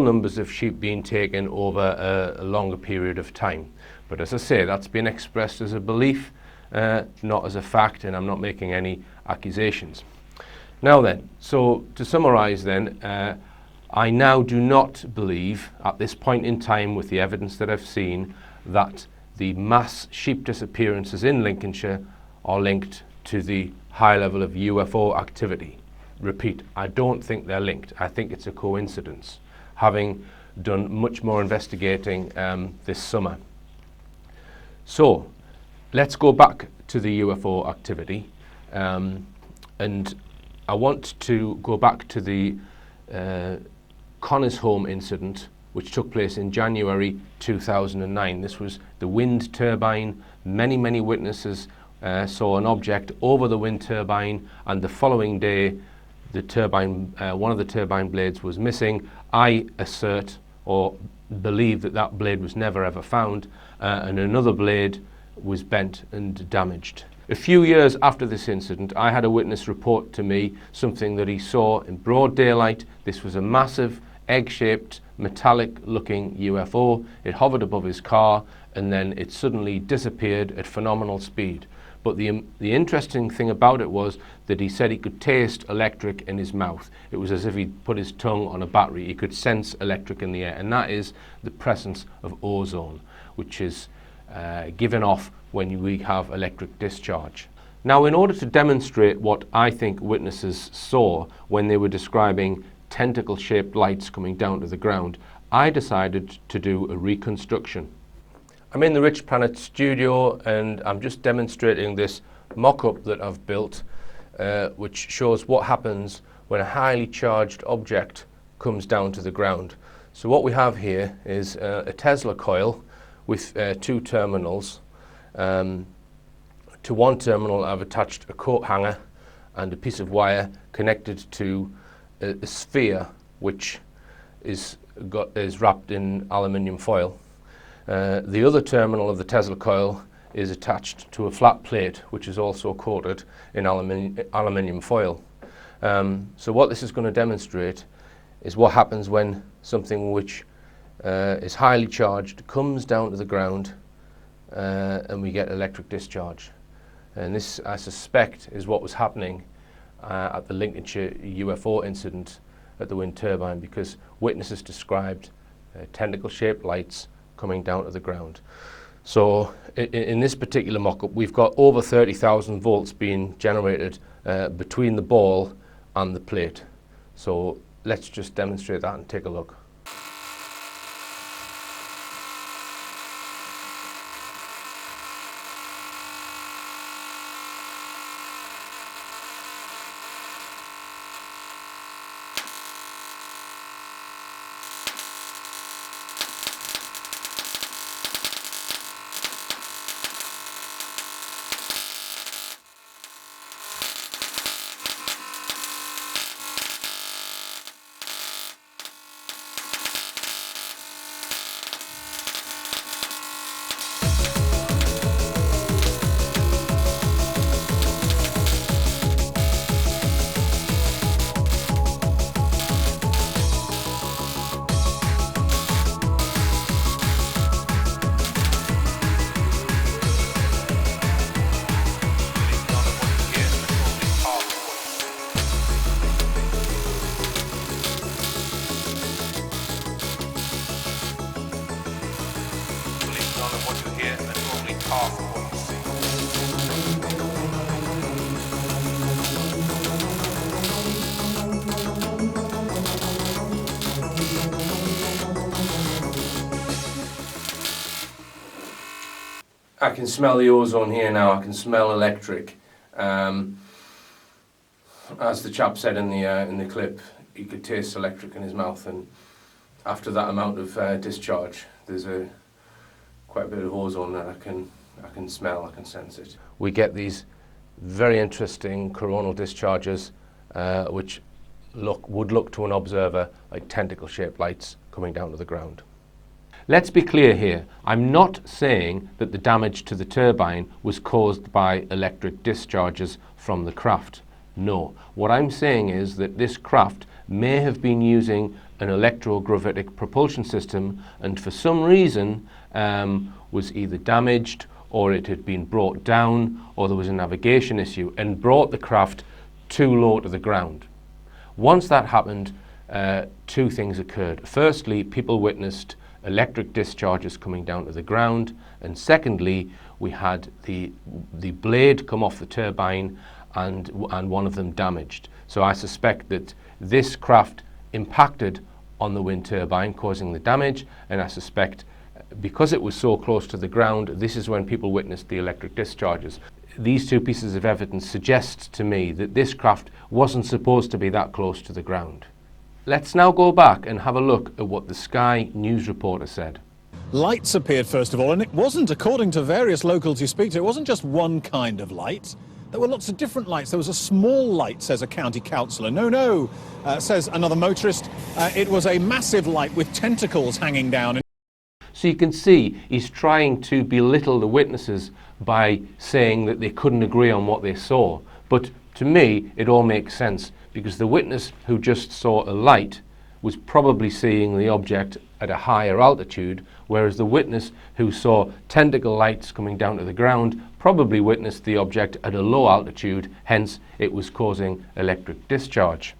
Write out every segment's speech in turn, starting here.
numbers of sheep being taken over a longer period of time. But as I say, that's been expressed as a belief, not as a fact, and I'm not making any accusations. Now then, so to summarise then, I now do not believe at this point in time, with the evidence that I've seen, that the mass sheep disappearances in Lincolnshire are linked to the high level of UFO activity. Repeat, I don't think they're linked. I think it's a coincidence, having done much more investigating this summer. So let's go back to the UFO activity, and I want to go back to the Connors Home incident, which took place in January 2009. This was the wind turbine. Many witnesses saw an object over the wind turbine, and the following day the turbine, one of the turbine blades was missing. I assert or believe that that blade was never ever found, and another blade was bent and damaged. A few years after this incident, I had a witness report to me something that he saw in broad daylight. This was a massive egg-shaped metallic looking UFO. It hovered above his car and then it suddenly disappeared at phenomenal speed. But the interesting thing about it was that he said he could taste electric in his mouth. It was as if he'd put his tongue on a battery. He could sense electric in the air, and that is the presence of ozone, which is given off when we have electric discharge. Now, in order to demonstrate what I think witnesses saw when they were describing tentacle-shaped lights coming down to the ground, I decided to do a reconstruction. I'm in the Rich Planet studio and I'm just demonstrating this mock-up that I've built, which shows what happens when a highly charged object comes down to the ground. So what we have here is a Tesla coil with two terminals. To one terminal I've attached a coat hanger and a piece of wire connected to a sphere which is wrapped in aluminium foil. The other terminal of the Tesla coil is attached to a flat plate which is also coated in aluminium foil. So what this is going to demonstrate is what happens when something which is highly charged comes down to the ground and we get electric discharge. And this, I suspect, is what was happening at the Lincolnshire UFO incident at the wind turbine, because witnesses described tentacle-shaped lights coming down to the ground. So in this particular mock-up, we've got over 30,000 volts being generated between the ball and the plate. So let's just demonstrate that and take a look. I can smell the ozone here now. I can smell electric. As the chap said in the clip, he could taste electric in his mouth, and after that amount of discharge, there's quite a bit of ozone that I can smell. I can sense it. We get these very interesting coronal discharges, which would look to an observer like tentacle-shaped lights coming down to the ground. Let's be clear here. I'm not saying that the damage to the turbine was caused by electric discharges from the craft. No. What I'm saying is that this craft may have been using an electrogravitic propulsion system, and for some reason was either damaged, or it had been brought down, or there was a navigation issue and brought the craft too low to the ground. Once that happened, two things occurred. Firstly, people witnessed electric discharges coming down to the ground, and secondly, we had the blade come off the turbine and one of them damaged. So I suspect that this craft impacted on the wind turbine, causing the damage, and I suspect because it was so close to the ground, this is when people witnessed the electric discharges. These two pieces of evidence suggest to me that this craft wasn't supposed to be that close to the ground. Let's now go back and have a look at what the Sky News reporter said. Lights appeared first of all, and it wasn't, according to various locals you speak to, it wasn't just one kind of light. There were lots of different lights. There was a small light, says a county councillor. No, says another motorist. It was a massive light with tentacles hanging down. So you can see he's trying to belittle the witnesses by saying that they couldn't agree on what they saw. But to me, it all makes sense, because the witness who just saw a light was probably seeing the object at a higher altitude, whereas the witness who saw tentacle lights coming down to the ground probably witnessed the object at a low altitude, hence it was causing electric discharge.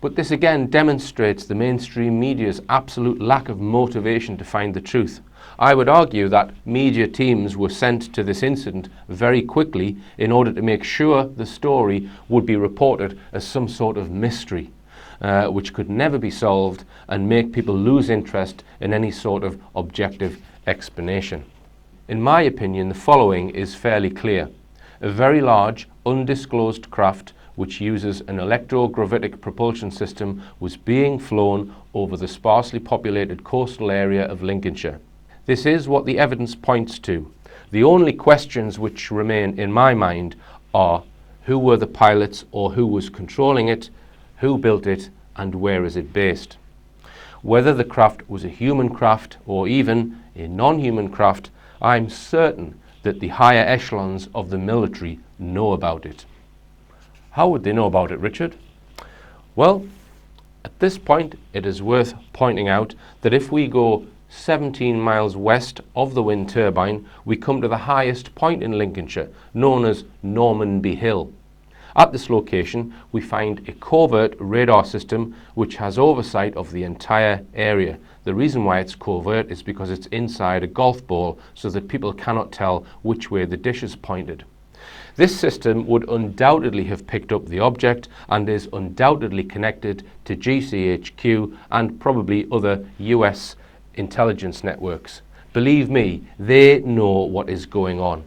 But this again demonstrates the mainstream media's absolute lack of motivation to find the truth. I would argue that media teams were sent to this incident very quickly in order to make sure the story would be reported as some sort of mystery, which could never be solved and make people lose interest in any sort of objective explanation. In my opinion, the following is fairly clear. A very large, undisclosed craft which uses an electrogravitic propulsion system was being flown over the sparsely populated coastal area of Lincolnshire. This is what the evidence points to. The only questions which remain in my mind are: who were the pilots, or who was controlling it, who built it, and where is it based? Whether the craft was a human craft or even a non-human craft, I'm certain that the higher echelons of the military know about it. How would they know about it, Richard? Well, at this point, it is worth pointing out that if we go 17 miles west of the wind turbine, we come to the highest point in Lincolnshire, known as Normanby Hill. At this location, we find a covert radar system which has oversight of the entire area. The reason why it's covert is because it's inside a golf ball, so that people cannot tell which way the dish is pointed. This system would undoubtedly have picked up the object and is undoubtedly connected to GCHQ and probably other US intelligence networks. Believe me, they know what is going on.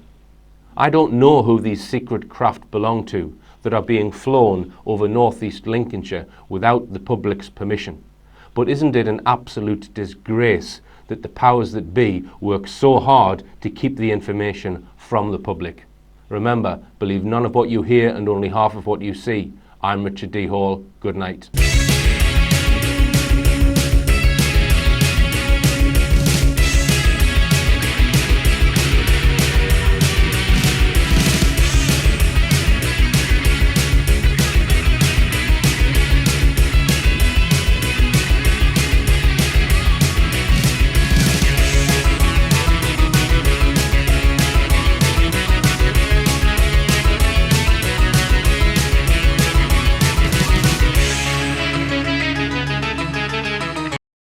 I don't know who these secret craft belong to that are being flown over northeast Lincolnshire without the public's permission. But isn't it an absolute disgrace that the powers that be work so hard to keep the information from the public? Remember, believe none of what you hear and only half of what you see. I'm Richard D. Hall. Good night.